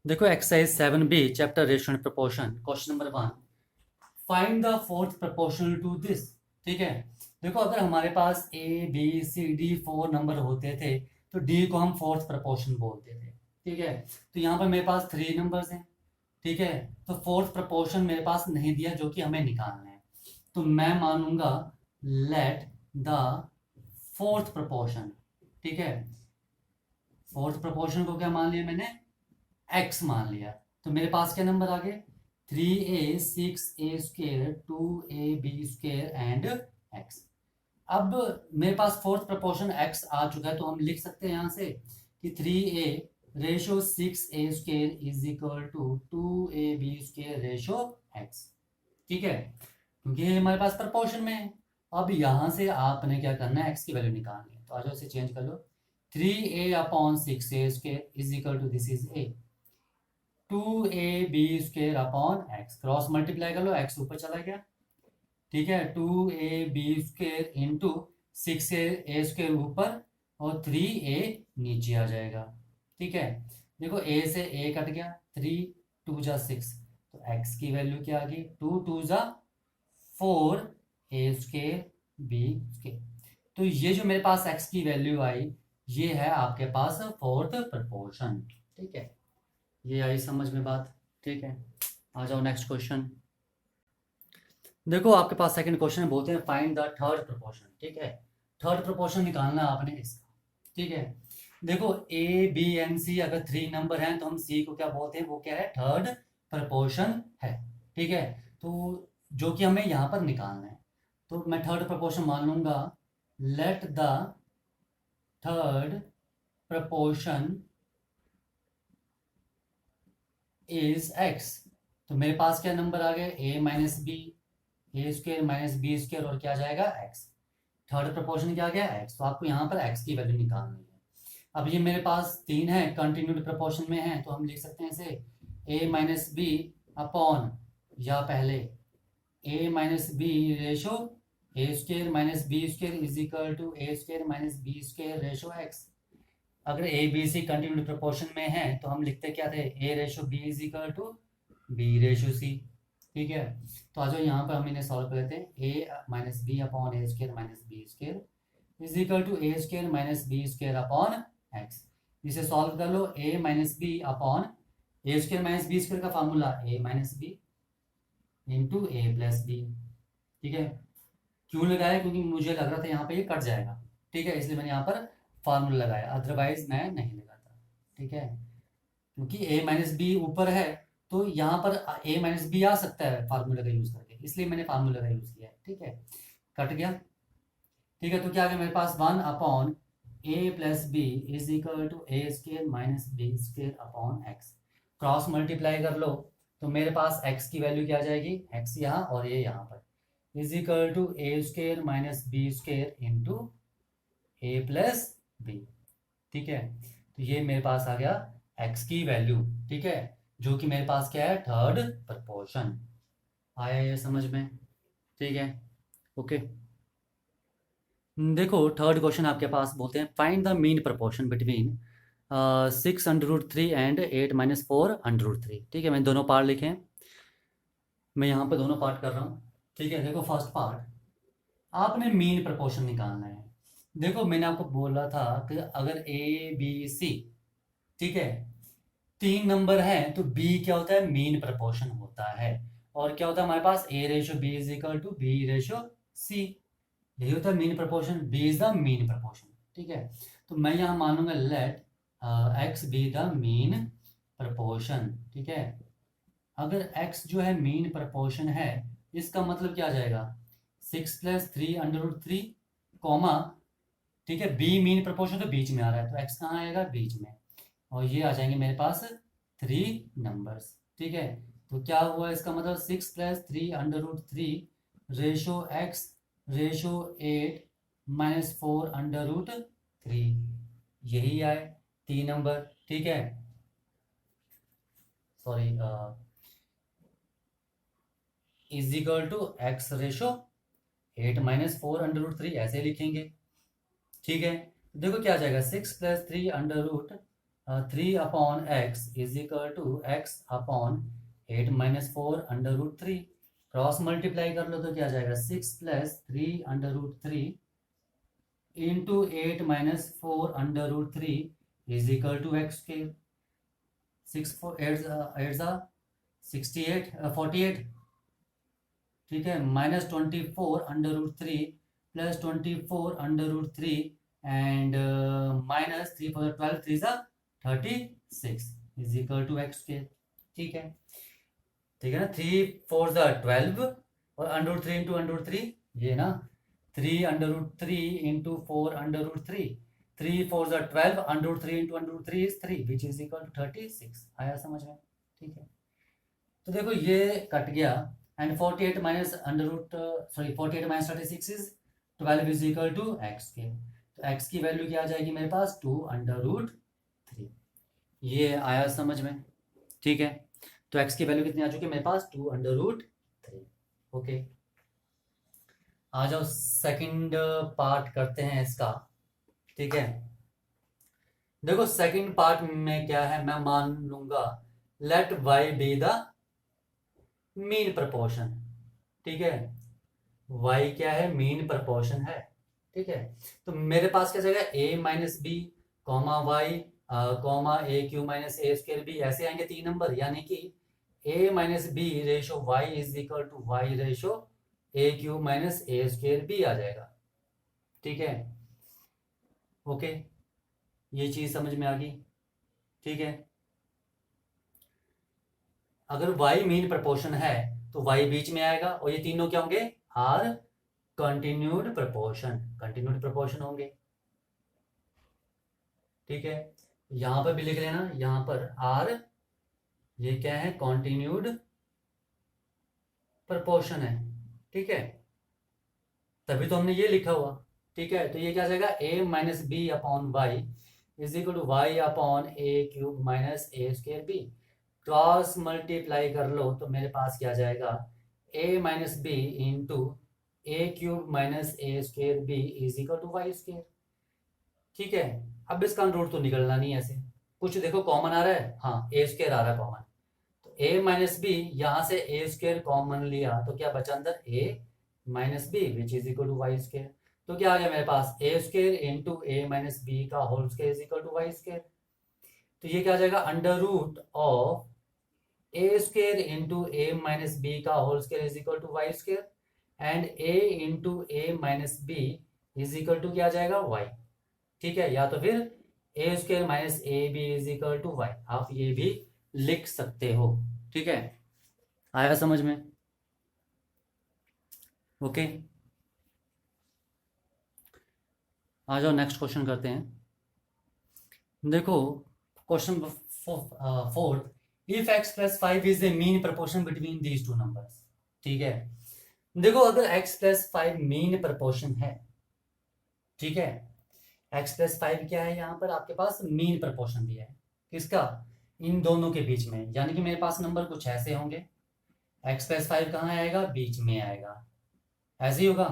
देखो exercise 7B chapter ratio and proportion question number 1। Find the fourth proportional to this. ठीक है। देखो अगर हमारे पास A B C D 4 number होते थे तो डी को हम फोर्थ प्रोपोर्शन बोलते थे। ठीक है। तो यहाँ पर मेरे पास 3 नंबर्स हैं। ठीक है। तो फोर्थ प्रोपोर्शन मेरे पास नहीं दिया जो कि हमें निकालना है। तो मैं मानूंगा लेट द फोर्थ प्रोपोर्शन। ठीक है। फोर्थ प्रोपोर्शन को क्या मान लिया मैंने, एक्स मान लिया। तो मेरे पास क्या नंबर आ गए, 3a 6a² 2ab² and x. अब मेरे पास फोर्थ प्रपोर्शन एक्स आ चुका है तो हम लिख सकते हैं यहां से कि 3a/6a² is equal to 2ab² ratio x. ठीक है, क्योंकि ये हमारे पास प्रपोर्शन में है। अब यहां से आपने क्या करना है, एक्स की वैल्यू निकालनी है। तो आ जाओ इसे चेंज कर लो। 3a/6a² is equal to this is a 2ab² upon x. Cross multiply कर लो, एक्स ऊपर चला गया। ठीक है, 2ab² इंटू 6a² ऊपर और 3a नीचे आ जाएगा। ठीक है, देखो a से a कट गया, 3 2 जा 6, तो x की वैल्यू क्या आ गई, 2 2 जा 4 a²b²। तो ये जो मेरे पास x की वैल्यू आई, ये है आपके पास फोर्थ प्रपोर्शन। ठीक है, ये आई समझ में बात। ठीक है, आ जाओ नेक्स्ट क्वेश्चन। देखो आपके पास सेकंड क्वेश्चन बोलते हैं फाइंड द थर्ड प्रोपोर्शन। ठीक है, थर्ड प्रोपोर्शन निकालना है आपने इसका। ठीक है, देखो ए बी एंड सी अगर 3 नंबर हैं तो हम सी को क्या बोलते हैं, वो क्या है, थर्ड प्रोपोर्शन है। ठीक है, तो जो कि हमें यहाँ पर निकालना है, तो मैं थर्ड प्रोपोर्शन मान लूंगा let the third proportion is x. तो मेरे पास क्या नंबर आ गए, a - b² - b² और क्या जाएगा, एक्स। थर्ड प्रोपोर्शन क्या आ गया, एक्स। तो आपको यहाँ पर एक्स की वैल्यू निकालनी है। अब ये मेरे पास 3 है, कंटिन्यूड प्रोपोर्शन में है, तो हम लिख सकते हैं इसे a - b अपॉन, या पहले a - b ratio a² - b² is equal to a² - b² ratio x. अगर A B C continued proportion में है तो हम लिखते क्या थे, a/b is equal to b/c। ठीक है, तो आ जाओ यहाँ पर हम इन्हें सॉल्व कर लेते हैं। a - b upon a² - b² is equal to a² - b² upon x. इसे सॉल्व कर लो, a - b upon a² - b² का formula a - b into a+b। ठीक है, क्यों लगाया, क्योंकि मुझे लग रहा था यहाँ पे ये कट जाएगा। ठीक है, इसलिए मैंने यहाँ पर फार्मूला लगाया, अदरवाइज मैं नहीं लगाता। ठीक है, क्योंकि a - b ऊपर है तो यहाँ पर a - b आ सकता है फार्मूला का यूज करके, इसलिए मैंने फार्मूला का यूज किया है। ठीक है, कट गया। ठीक है, तो क्या आ गया मेरे पास, 1 upon a+b is equal to a² - b² upon x. Cross multiply कर लो तो मेरे पास x की वैल्यू क्या आ जाएगी, x यहाँ और ये यहाँ पर is equal to a² - b² into a+b। ठीक है, तो ये मेरे पास आ गया x की वैल्यू। ठीक है, जो कि मेरे पास क्या है, थर्ड प्रपोर्शन। आया ये समझ में। ठीक है, ओके। देखो थर्ड क्वेश्चन आपके पास बोलते हैं find the mean proportion between 6√3 and 8 - 4√3। ठीक है, मैंने दोनों पार्ट लिखे हैं, मैं यहाँ पर दोनों पार्ट कर रहा हूँ। ठीक है, देखो फर्स्ट पार्ट, आपने मीन प्रपोर्शन निकालना है। देखो मैंने आपको बोला था कि अगर ए बी सी, ठीक है, 3 नंबर हैं तो बी क्या होता है, मीन प्रपोर्शन होता है। और क्या होता है हमारे पास, a/b is equal to b/c। यही होता है mean proportion, b is the mean proportion. ठीक है, तो मैं यहाँ मानूंगा let x be the mean proportion. ठीक है, अगर x जो है मीन प्रपोर्शन है, इसका मतलब क्या आ जाएगा, 6+3√3 कॉमा, ठीक है, b मीन प्रपोर्शन तो बीच में आ रहा है तो x कहाँ आएगा, बीच में। और ये आ जाएंगे मेरे पास 3 नंबर्स। ठीक है, तो क्या हुआ इसका मतलब, 6+3√3 रेशो x रेशो 8 - 4√3, यही आए 3 नंबर। ठीक है, sorry, is equal to x ratio 8 - 4√3 ऐसे लिखेंगे। ठीक है, देखो क्या आ जाएगा, 6+3 3 upon x is equal to x upon 8 minus 4 under root 3। Cross multiply कर लो तो क्या जाएगा 6 plus 3 under root 3 into 8 minus 4 under root 3 is equal to x square. 6 4 8 ज़ा 68 48, ठीक है, minus 24 under root 3 plus 24 under root 3 and minus 3 4 12 3 ज़ा 36 is equal to x square. ठीक है, ठीक है ना। 3 4 ज़ा 12 और under root 3 into under root 3 ये ना 3 under root 3 into 4 under root 3, 3 4 ज़ा 12 under root 3 into under root 3 is 3 which is equal to 36। आया समझ में? ठीक है, तो देखो ये कट गया and 48 minus under root 48 minus 36 is 12 is equal to x के। तो एक्स की वैल्यू क्या आ जाएगी मेरे पास 2 अंडर रूट 3। ये आया समझ में? ठीक है, तो एक्स की वैल्यू कितनी आ चुकी है मेरे पास 2 अंडर रूट 3। ओके, आ जाओ सेकंड पार्ट करते हैं इसका। ठीक है, देखो सेकंड पार्ट में क्या है, मैं मान लूंगा let y be the mean proportion. ठीक है, वाई क्या है, मीन प्रपोर्शन है। ठीक है, तो मेरे पास क्या जाएगा A minus B comma Y comma A Q minus A square B, ऐसे आएंगे 3 नंबर, यानी कि A minus B ratio Y is equal to Y ratio A Q minus A square B आ जाएगा। ठीक है, ओके, ये चीज समझ में आ गई। ठीक है, अगर y मीन प्रपोर्शन है तो y बीच में आएगा और ये तीनों क्या होंगे, are continued proportion, continued proportion होंगे। ठीक है, यहां पर भी लिख लेना, यहां पर आर ये क्या है, कॉन्टिन्यूड प्रपोर्शन है। ठीक है, तभी तो हमने ये लिखा हुआ। ठीक है, तो ये क्या जाएगा a minus b upon y is equal to y upon a cube minus A square b. Cross multiply कर लो तो मेरे पास क्या जाएगा a minus b into a cube minus A square b is equal to Y square. ठीक है, अब इसका रूट तो निकलना नहीं है ऐसे, कुछ देखो कॉमन आ रहा है, हाँ ए स्क्वायर आ रहा है कॉमन, तो a माइनस बी यहाँ से ए स्क्वायर कॉमन लिया तो क्या बचा अंदर a minus B which is equal to Y square. तो क्या आ गया मेरे पास A square into A minus B का whole square is equal to Y square. तो ये क्या आ जाएगा under root of A square into A minus B का whole square is equal to Y square and A into A minus B is equal to क्या आ जाएगा Y. ठीक है, या तो फिर A square minus A B is equal to Y, आप ये भी लिख सकते हो। ठीक है, आया समझ में? ओके, आ जाओ नेक्स्ट क्वेश्चन करते हैं। देखो question 4, if x plus 5 is a mean proportion between these two numbers. ठीक है, देखो अगर x प्लस 5 मीन प्रपोर्शन है, ठीक है, x प्लस 5 क्या है, यहाँ पर आपके पास मीन प्रपोर्शन दिया है, किसका, इन दोनों के बीच में, यानी कि मेरे पास नंबर कुछ ऐसे होंगे, x प्लस 5 कहाँ आएगा, बीच में आएगा, ऐसे ही होगा।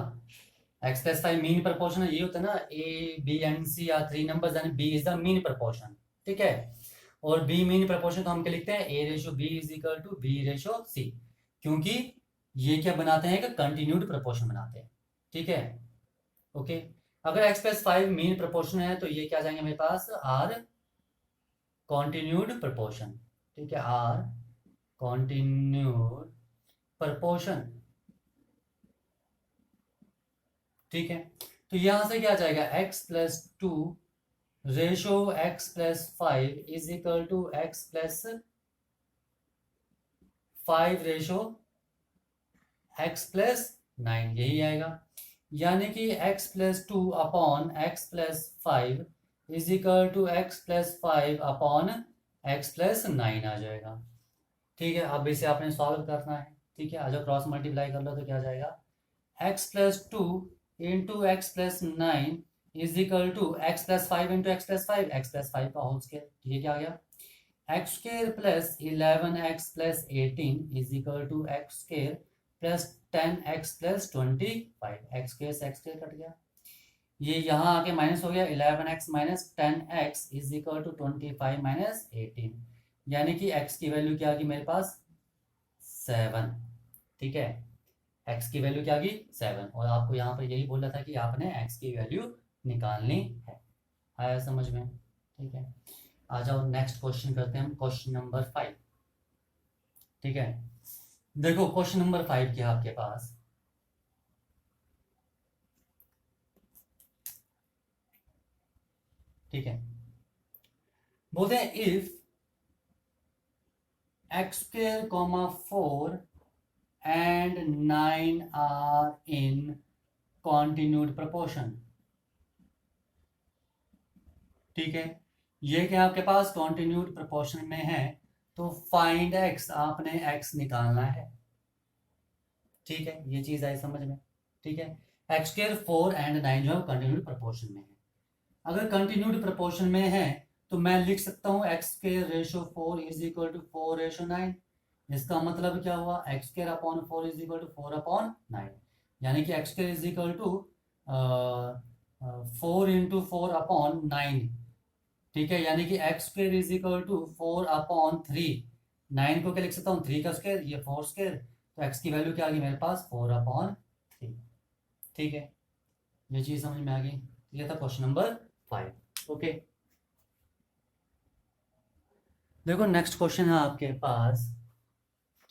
x प्लस 5 मीन प्रपोर्शन ये होता है ना, a b and c are 3 numbers यानी b is the mean proportion. ठीक है, और b मीन प्रपोर्शन तो हम क्या लिखते हैं, a ratio b is equal to b ratio c, क्योंकि ये क्या बनाते हैं कि कंटिन्यूड प्रपोर्शन बनाते हैं। ठीक है, ओके, अगर x प्लस 5 मीन प्रपोर्शन है तो ये क्या आ जाएंगे मेरे पास आर कॉन्टिन्यूड प्रपोर्शन। ठीक है, आर कॉन्टिन्यूड प्रपोर्शन। ठीक है, तो यहां से क्या आ जाएगा x plus 2 ratio x plus 5 is equal to x plus 5 ratio x plus 9, यही आएगा, यानी कि x plus 2 upon x plus 5 is equal to x plus 5 upon x plus 9 आ जाएगा। ठीक है, अब इसे आपने सॉल्व करना है। ठीक है, आ जाओ क्रॉस मल्टीप्लाई कर लो तो क्या आ जाएगा x plus 2 into x plus 9 is equal to x plus 5 into x plus 5, x plus 5 का होल स्क्वायर, ये क्या आ गया x square plus 11 x plus 18 is equal to x square plus 10 x plus 25, x square से x square cut गया, ये यहाँ आके माइनस हो गया 11x minus 10x is equal to 25 minus 18, यानी कि x की वैल्यू क्या आ गई मेरे पास 7। ठीक है, x की वैल्यू क्या आ गई 7, और आपको यहाँ पर यही बोला था कि आपने x की वैल्यू निकालनी है। आया समझ में? ठीक है, आ जाओ नेक्स्ट क्वेश्चन करते हैं हम, क्वेश्चन नंबर 5। ठीक है, देखो क्वेश्चन नंबर 5 क्या आपके पास, ठीक है, बोलते हैं if x² 4 and 9 are in continued proportion। ठीक है, ये क्या आपके पास कॉन्टिन्यूड प्रोपोर्शन में है, तो फाइंड x, आपने x निकालना है। ठीक है, ये चीज आई समझ में? ठीक है, x² 4 and 9 जो है कंटिन्यूड प्रोपोर्शन में है। अगर कंटिन्यूड प्रोपोर्शन में है तो मैं लिख सकता हूँ x² ratio 4 is equal to 4 ratio 9। इसका मतलब क्या हुआ, x² upon 4 is equal to 4 upon 9, यानी कि x² is equal to 4 into 4 upon 9। ठीक है, यानी कि x² is equal to 4 upon 3। 9 को क्या लिख सकता हूँ 3 का स्क्वायर, ये 4 स्क्वायर, तो x की वैल्यू क्या आ गई मेरे पास 4 अपॉन 3। ठीक है, ये चीज समझ में आ गई। ये था क्वेश्चन नंबर 5। ओके, देखो नेक्स्ट क्वेश्चन है आपके पास।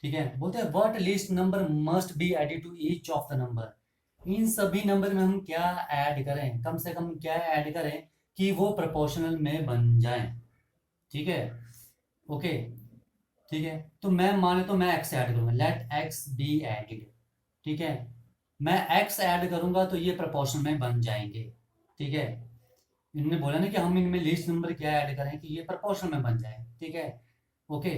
ठीक है, बोलते हैं what least number must be added to each of the number. इन सभी नंबर में हम क्या ऐड करें, कम से कम क्या ऐड करें कि वो प्रोपोर्शनल में बन जाएं। ठीक है, ओके, ठीक है, तो मैं माने तो मैं x ऐड करूंगा, लेट x बी एडेड। ठीक है, मैं x ऐड करूंगा तो ये प्रोपोर्शनल में बन जाएंगे। ठीक है, इन्होंने बोला ना कि हम इनमें लीस्ट नंबर क्या ऐड करें कि ये प्रोपोर्शनल में बन जाए। ठीक है, ओके,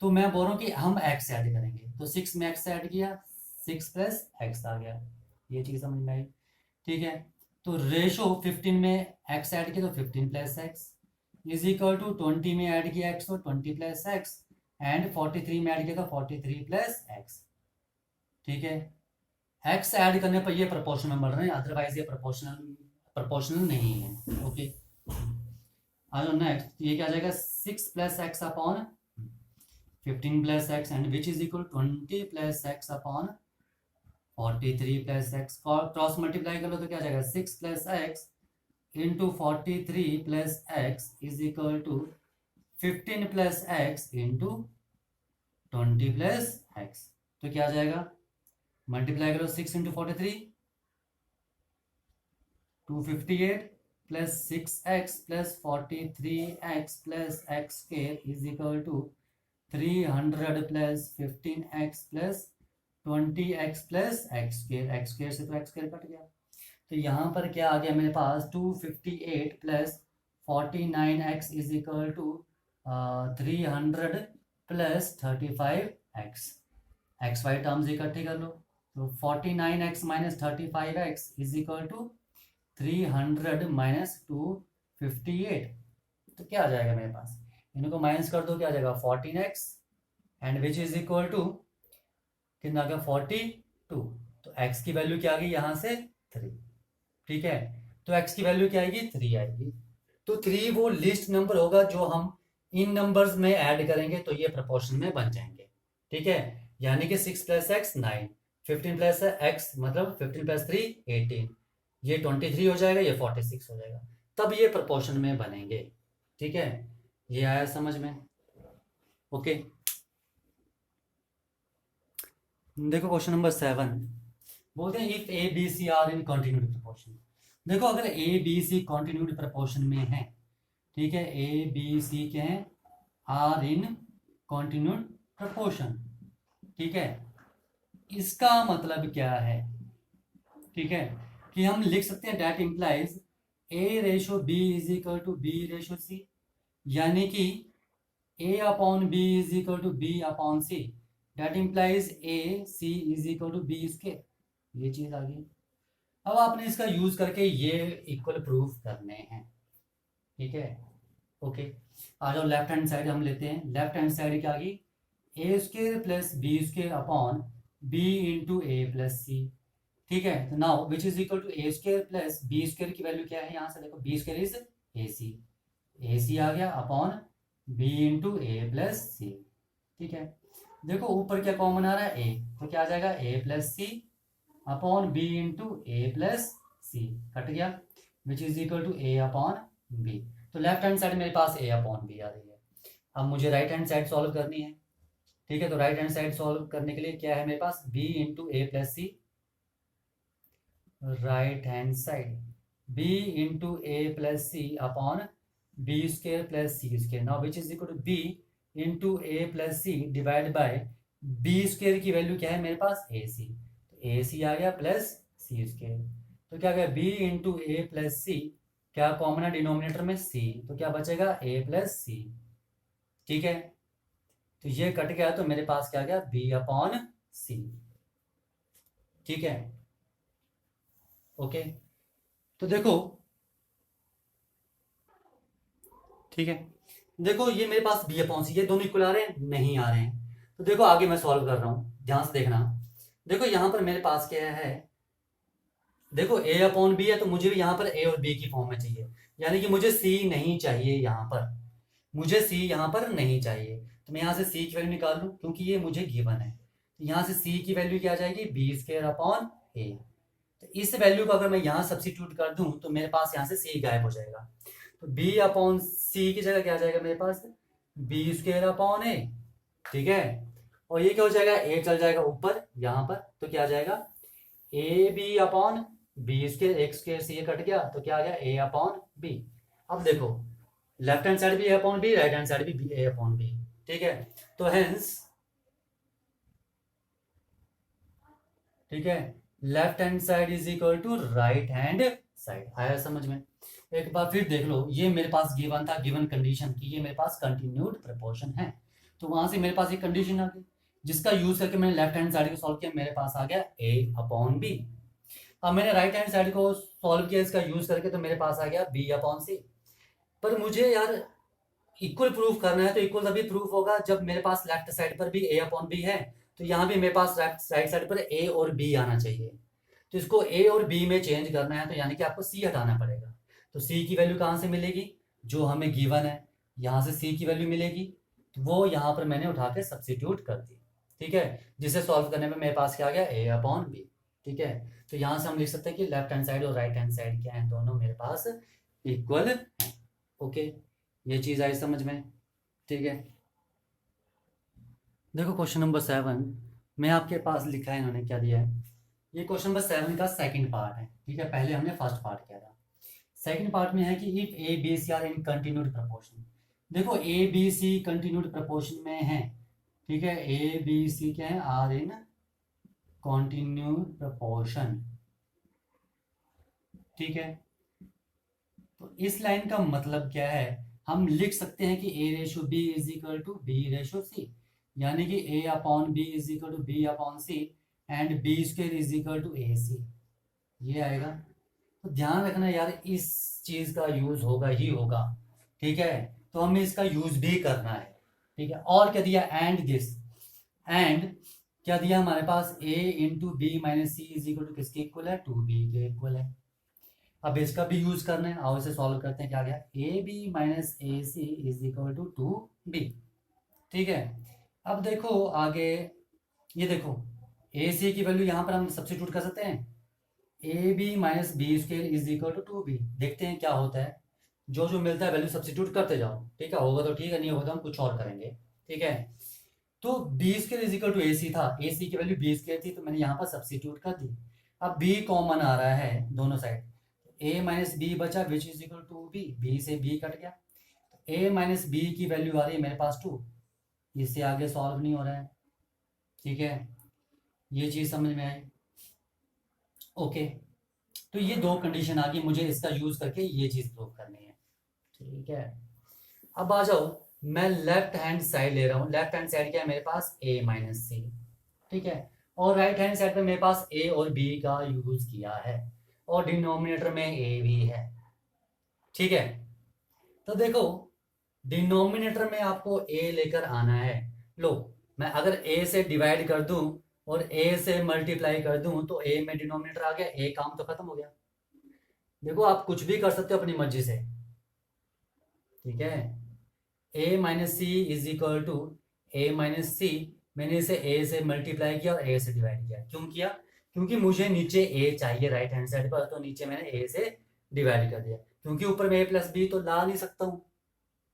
तो मैं बोल रहा हूँ कि हम x ऐड करेंगे, तो 6 में x ऐड किया, 6 प्लस x आ गया। ये चीज समझ में आई? ठीक है, तो रेशो 15 में x ऐड किया तो 15 plus x is equal to 20 में ऐड किया x तो 20 प्लस x, एंड 43 में ऐड किया तो 43 प्लस x। ठीक है, x ऐड करने पर ये प्रोपोर्शनल में बढ़ रहे हैं, अदरवाइज ये प्रोपोर्शनल नहीं है। ओके, आ जाओ नेक्स्ट, ये क्या आ जाएगा 6 plus x upon 15 plus x and which is equal 20 plus x upon 43 plus x. Cross multiply कर लो तो क्या आ जाएगा 6 plus x into 43 plus x is equal to 15 plus x into 20 plus x. तो क्या आ जाएगा, मल्टीप्लाई करो 6 into 43 258 plus 6x plus 43x plus x square is equal to 300 plus 15x plus 20x plus x square से तो x square cut गया, तो यहाँ पर क्या आ गया मेरे पास 258 plus 49x is equal to 300 plus 35x। X y terms इकट्ठे कर लो, तो 49x minus 35x is equal to 300 minus 258। तो क्या आ जाएगा मेरे पास, इनको माइनस कर दो, क्या आ जाएगा 14x and which is equal to कितना आ गया 42। तो x की वैल्यू क्या आ गई यहाँ से 3। ठीक है, तो x की वैल्यू क्या आएगी 3 आएगी। तो 3 वो लिस्ट नंबर होगा जो हम इन नंबर्स में ऐड करेंगे तो ये प्रोपोर्शन में बन जाएंगे। ठीक है, यानी कि 6 प्लस एक्स 9, 15 प्लस एक्स मतलब 15 प्लस 3 18, ये 23 हो जाएगा, ये 46 हो जाएगा, तब ये प्रोपोर्शन में बनेंगे। ठीक है, ये आया समझ में? ओके, देखो क्वेश्चन नंबर 7 बोलते हैं if a B c are in continued proportion. देखो अगर A B c continued proportion में है, ठीक है, ए बी सी के हैं आर इन कॉन्टिन्यूड प्रोपोर्शन। ठीक है, इसका मतलब क्या है? ठीक है, कि हम लिख सकते हैं that implies a ratio b is equal to b ratio c, यानी कि a upon b is equal to b upon c, that implies a c is equal to b square. ये चीज आ गई। अब आपने इसका यूज करके ये इक्वल प्रूफ करने हैं। ठीक है, ओके, आ जाओ लेफ्ट हैंड साइड हम लेते हैं। लेफ्ट हैंड साइड क्या आ गई a square plus b square upon b into a plus c. ठीक है, तो now which is equal to a square plus b square की वैल्यू क्या है, यहाँ से देखो b square is a c, a c आ गया upon b into a plus c. ठीक है, देखो ऊपर क्या कॉमन आ रहा है, ए, तो क्या आ जाएगा a plus c upon b into a plus c, cut गया, which is equal to a upon b. तो लेफ्ट हैंड साइड मेरे पास ए अपॉन बी आ रही है। अब मुझे राइट हैंड साइड सॉल्व करनी है। ठीक है, तो राइट हैंड साइड सॉल्व करने के लिए क्या है मेरे पास, b into a plus c, right hand side b into a plus c upon b square plus c square. Now which is equal to b into a plus c divide by b square की value क्या है मेरे पास, ए सी, तो ए c आ गया plus c square. तो क्या गया b इंटू ए प्लस सी, क्या कॉमन है डिनोमिनेटर में c, तो क्या बचेगा a प्लस सी। ठीक है, तो ये कट गया, तो मेरे पास क्या गया b अपॉन सी। ठीक है, ओके, तो देखो, ठीक है, देखो ये मेरे पास बी अपॉन सी, ये दोनों इक्वल आ रहे हैं, नहीं आ रहे हैं। तो देखो आगे मैं सॉल्व कर रहा हूं, ध्यान से देखना। देखो यहां पर मेरे पास क्या है, देखो ए अपॉन बी है, तो मुझे भी यहां पर ए और बी की फॉर्म में चाहिए, यानी कि मुझे सी नहीं चाहिए यहां पर, मुझे सी यहां पर नहीं चाहिए। तो मैं यहां से सी की वैल्यू निकाल लूं, क्योंकि ये मुझे गिवन है। तो यहां से सी की वैल्यू क्या आ जाएगी, बी स्क्वायर अपॉन ए। तो इस वैल्यू को अगर मैं यहाँ सब्सिट्यूट कर दूं, तो मेरे पास यहाँ से सी गायब हो जाएगा। तो बी अपॉन सी की जगह क्या आ जाएगा मेरे पास, बी स्क्वायर अपॉन ए। ठीक है, और ये क्या हो जाएगा, ए चल जाएगा ऊपर यहाँ पर, तो क्या आ जाएगा a b upon b square, x square से ये कट गया, तो क्या आ गया ए अपॉन बी। अब देखो लेफ्ट हैंड साइड भी a upon b, right hand side भी ए अपॉन बी। ठीक है, तो हेंस, ठीक है, left hand side is equal to right hand side. आया समझ में? एक बार फिर देख लो, ये मेरे पास गिवन था, गिवन कंडीशन की, ये मेरे पास कंटिन्यूड प्रपोर्शन है, तो वहां से मेरे पास एक कंडीशन आ गई, जिसका यूज करके मैंने लेफ्ट हैंड साइड को सॉल्व किया, मेरे पास आ गया ए अपॉन बी। अब मैंने राइट हैंड साइड को सॉल्व किया इसका यूज करके, तो मेरे पास आ गया बी अपॉन सी। पर मुझे यार इक्वल प्रूफ करना है, तो इक्वल तभी प्रूफ होगा जब मेरे पास लेफ्ट साइड पर भी ए अपॉन बी है, तो यहाँ भी मेरे पास राइट साइड पर ए और बी आना चाहिए। तो इसको ए और बी में चेंज करना है, तो यानी कि आपको सी हटाना पड़ेगा। तो सी की वैल्यू कहाँ से मिलेगी, जो हमें गिवन है, यहाँ से सी की वैल्यू मिलेगी, तो वो यहाँ पर मैंने उठा के सब्सिट्यूट कर दी। ठीक है, जिसे सॉल्व करने में मेरे पास क्या आ गया, ए अपॉन बी। ठीक है, तो यहाँ से हम लिख सकते हैं कि लेफ्ट हैंड साइड और राइट हैंड साइड क्या है, दोनों मेरे पास इक्वल है। ओके, ये चीज आई समझ में? ठीक है, देखो क्वेश्चन नंबर 7 में आपके पास लिखा है, इन्होंने क्या दिया है, ये क्वेश्चन नंबर 7 का सेकंड पार्ट है। ठीक है, पहले हमने फर्स्ट पार्ट किया था, सेकंड पार्ट में है कि if a B c are in continued proportion. देखो a B C continued proportion में है, ठीक है, ए बी सी क्या है, आर इन कंटिन्यूड प्रपोर्शन। ठीक है, तो इस लाइन का मतलब क्या है, हम लिख सकते हैं कि a ratio b is equal to b ratio c, यानी कि a upon b is equal to b upon c and b square is equal to a c, ये आएगा। तो ध्यान रखना यार, इस चीज का यूज होगा ही होगा। ठीक है, तो हमें इसका यूज भी करना है। ठीक है, और क्या दिया, एंड दिस, एंड क्या दिया हमारे पास, a into b minus c is equal to किसके इक्वल है, टू बी के इक्वल है। अब इसका भी यूज करना है, आओ इसे सॉल्व करते हैं। क्या गया, a b minus a c is equal to two b. ठीक है, अब देखो आगे, ये देखो ए सी की वैल्यू यहाँ पर हम सब्स्टिट्यूट कर सकते हैं, a b minus b square is equal to two b. देखते हैं क्या होता है, जो जो मिलता है वैल्यू सब्स्टिट्यूट करते जाओ। ठीक है, होगा तो ठीक है, नहीं होगा तो हम कुछ और करेंगे। ठीक है, तो b square is equal to a c था, ए सी की वैल्यू बी स्क्वायर थी, तो मैंने यहाँ पर सब्स्टिट्यूट कर दी। अब बी कॉमन आ रहा है दोनों साइड, ए माइनस बी बचा which is equal to b, b से बी कट गया, ए माइनस बी की वैल्यू आ रही है मेरे पास टू, इससे आगे सॉल्व नहीं हो रहा है। ठीक है, ये चीज समझ में आई? ओके, तो ये दो कंडीशन आ गई, मुझे इसका यूज करके ये चीज प्रूव करनी है। ठीक है, अब आ जाओ, मैं लेफ्ट हैंड साइड ले रहा हूँ, लेफ्ट हैंड साइड क्या है मेरे पास, ए माइनस सी। ठीक है, और राइट हैंड साइड पे मेरे पास ए और बी का यूज किया है, और डिनोमिनेटर में ए भी है। ठीक है, तो देखो डिनोमिनेटर में आपको ए लेकर आना है। लो, मैं अगर ए से डिवाइड कर दूं, और ए से मल्टीप्लाई कर दूं तो ए में डिनोमिनेटर आ गया, ए काम तो खत्म हो गया। देखो आप कुछ भी कर सकते हो अपनी मर्जी से, ठीक है। A minus c is equal to a minus c, मैंने इसे ए से मल्टीप्लाई किया और ए से डिवाइड किया। क्यों किया? क्योंकि मुझे नीचे ए चाहिए राइट हैंड साइड पर, तो नीचे मैंने ए से डिवाइड कर दिया, क्योंकि ऊपर में ए प्लस बी तो ला नहीं सकता हूँ,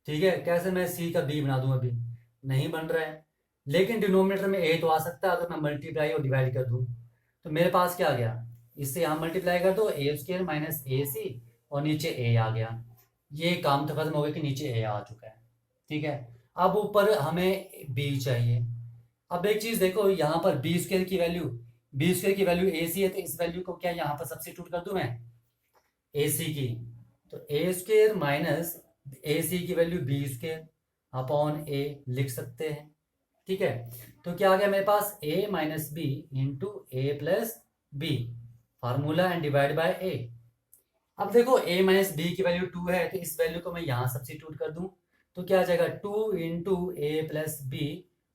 ठीक है। कैसे मैं सी का बी बना दूं? अभी नहीं बन रहा है, लेकिन डिनोमिनेटर में ए तो आ सकता है अगर मैं मल्टीप्लाई और डिवाइड कर दूं। तो मेरे पास क्या आ गया, इससे यहाँ मल्टीप्लाई कर दो, ए स्क्र माइनस ए सी, और नीचे ए आ गया। ये काम तो खत्म हो गया कि नीचे ए आ चुका है, ठीक है। अब ऊपर हमें बी चाहिए। अब एक चीज देखो, यहाँ पर बी स्क्र की वैल्यू ए सी है, तो इस वैल्यू को क्या यहाँ पर सब्स्टिट्यूट कर दूं मैं, ए सी की। तो ए स्क्र माइनस ए सी की वैल्यू बी स्क्र अपॉन ए लिख सकते हैं, ठीक है। तो क्या आ गया मेरे पास, a minus b into a plus b, formula and divide by a. अब देखो a माइनस बी की वैल्यू 2 है, तो इस वैल्यू को मैं यहाँ सब्स्टिट्यूट कर दूं तो क्या आ जाएगा, 2 into a plus B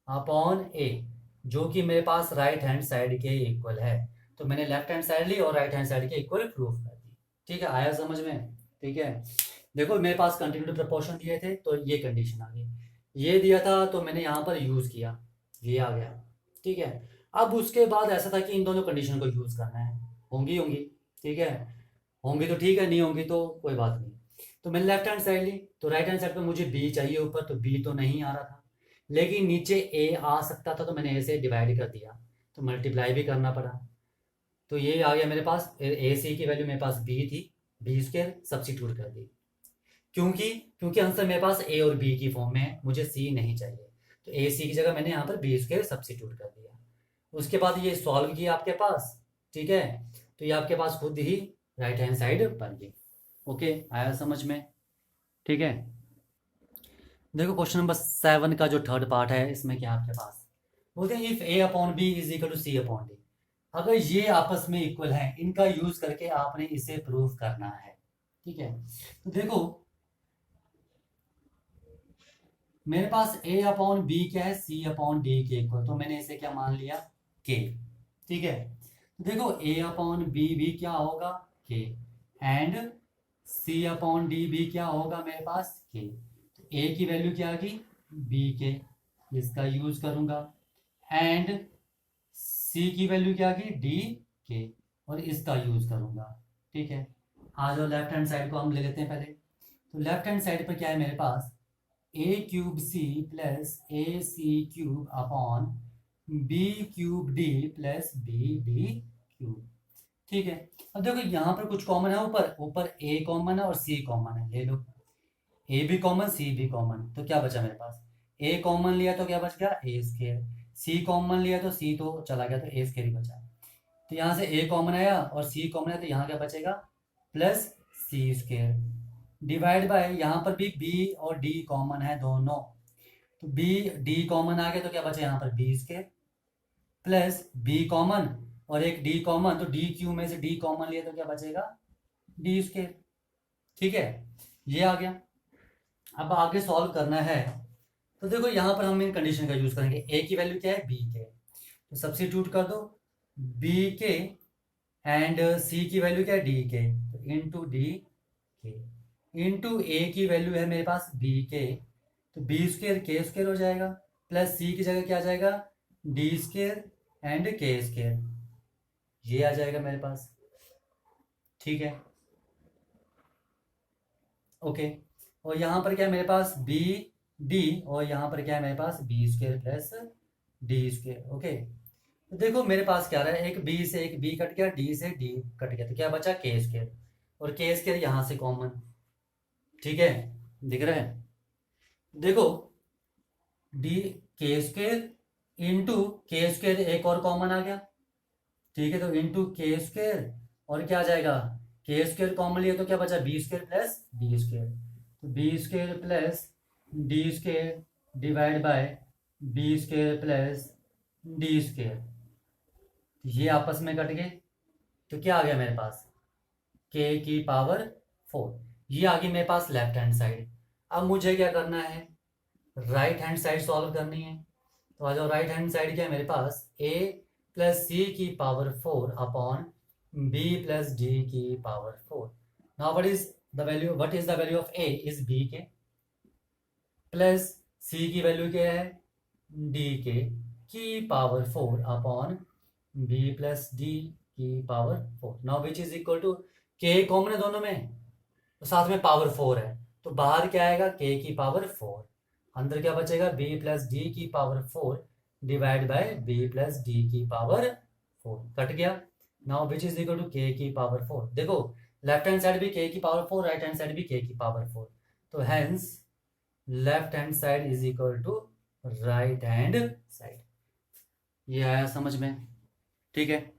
upon ए, जो कि मेरे पास राइट हैंड साइड के इक्वल है। तो मैंने लेफ्ट हैंड साइड ली और राइट हैंड साइड के इक्वल प्रूफ कर दी, ठीक है। आया समझ में? ठीक है। देखो मेरे पास कंटिन्यूटी प्रोपोर्शन दिए थे तो ये कंडीशन आ गई, ये दिया था तो मैंने यहाँ पर यूज किया, ये आ गया, ठीक है। अब उसके बाद ऐसा था कि इन दोनों कंडीशन को यूज करना है, होंगी, ठीक है। होंगी तो ठीक है, नहीं होंगी तो कोई बात नहीं। तो मैंने लेफ्ट हैंड साइड ली, तो राइट हैंड साइड पे मुझे बी चाहिए ऊपर, तो बी तो नहीं आ रहा था, लेकिन नीचे ए आ सकता था, तो मैंने ए से डिवाइड कर दिया, तो मल्टीप्लाई भी करना पड़ा। तो ये आ गया मेरे पास, ए सी की वैल्यू मेरे पास बी थी, बी स्क्वायर सब्स्टिट्यूट कर दी, क्योंकि क्योंकि आंसर मेरे पास ए और बी की फॉर्म में है, मुझे सी नहीं चाहिए, तो ए सी की जगह मैंने यहाँ पर बी स्क्वायर सब्स्टिट्यूट कर दिया। उसके बाद ये सॉल्व किया आपके पास, ठीक है। तो ये आपके पास खुद ही राइट हैंड साइड बन गई। ओके, आया समझ में? ठीक है। देखो क्वेश्चन नंबर 7 का जो थर्ड पार्ट है, इसमें क्या आपके पास बोलते हैं, if a upon b is equal to c upon d. अगर ये आपस में इक्वल है, इनका यूज करके आपने इसे प्रूव करना है, ठीक है। तो देखो मेरे पास ए अपॉन बी क्या है, सी अपॉन डी के इक्वल, तो मैंने इसे क्या मान लिया, के, ठीक है। तो देखो ए अपॉन बी भी क्या होगा, के, एंड सी अपॉन डी भी क्या होगा मेरे पास, के। तो ए की वैल्यू क्या आ गई, बी के, इसका यूज करूंगा, एंड सी की वैल्यू क्या आ गई, डी के, और इसका यूज करूंगा, ठीक है। आ जाओ लेफ्ट हैंड साइड को हम ले लेते हैं पहले। तो लेफ्ट हैंड साइड पर क्या है मेरे पास, a cube c plus a c cube upon b cube d plus b d cube, ठीक है। अब देखो यहाँ पर कुछ कॉमन है, ऊपर ऊपर ए कॉमन है और सी कॉमन है, ले लो, ए भी कॉमन सी भी कॉमन, तो क्या बचा मेरे पास, ए कॉमन लिया तो क्या बच गया, ए स्क्वायर, सी कॉमन लिया तो सी तो चला गया, तो ए स्क्वायर ही बचा। तो यहाँ से ए कॉमन आया और सी कॉमन है, तो यहाँ क्या बचेगा, plus c square, divide by, यहाँ पर भी बी और डी कॉमन है दोनों, तो बी डी कॉमन आ गया, तो क्या बचा यहाँ पर b square, plus b common और एक डी कॉमन, तो डी क्यू में से डी कॉमन लिया तो क्या बचेगा, डी स्क्वायर, ठीक है। ये आ गया। अब आगे सॉल्व करना है, तो देखो यहाँ पर हम इन कंडीशन का यूज करेंगे, ए की वैल्यू क्या है, बी के, तो सब्स्टिट्यूट कर दो, बी के एंड सी की वैल्यू क्या है, डी के, तो इंटू डी के, इंटू ए की वैल्यू है मेरे पास बी के, तो बी स्क्र के स्क्र हो जाएगा, प्लस सी की जगह क्या आ जाएगा, डी स्क्र एंड के स्क्र, ये आ जाएगा मेरे पास, ठीक है। ओके, और यहाँ पर क्या है मेरे पास, बी डी, और यहाँ पर क्या है मेरे पास, b square plus d square, okay. तो देखो मेरे पास क्या रहा है, एक बी से एक बी कट गया, डी से डी कट गया, तो क्या बचा, के स्क्र, और के स्क्र यहाँ से कॉमन, ठीक है, दिख रहा है। देखो डी के स्क्र इंटू के स्क्र, एक और कॉमन आ गया, ठीक है, तो इंटू के स्क्र, और क्या आ जाएगा, के स्क्र कॉमन लिया तो क्या बचा, b square plus d square, तो b square plus d square divide by b square plus d square, ये आपस में कट गए, तो क्या आ गया मेरे पास, के की पावर 4, ये आ गई मेरे पास लेफ्ट हैंड साइड। अब मुझे क्या करना है, राइट हैंड साइड सॉल्व करनी है, तो आ जाओ, राइट हैंड साइड क्या है मेरे पास, ए प्लस सी की power 4 upon b plus d की power 4. Now what is the value of a is b के प्लस c की वैल्यू क्या है d के की power 4 upon b plus d की power 4. Now which is equal to k common है दोनों में तो साथ में पावर 4 है तो बाहर क्या आएगा k की पावर 4. अंदर क्या बचेगा b प्लस d की power 4 divide by b plus d की पावर 4. कट गया. Now which is equal to k की पावर 4. देखो लेफ्ट हैंड साइड भी k की पावर 4 राइट हैंड साइड भी k की पावर 4 तो hence left hand side is equal to right hand side. ये आया समझ में. ठीक है.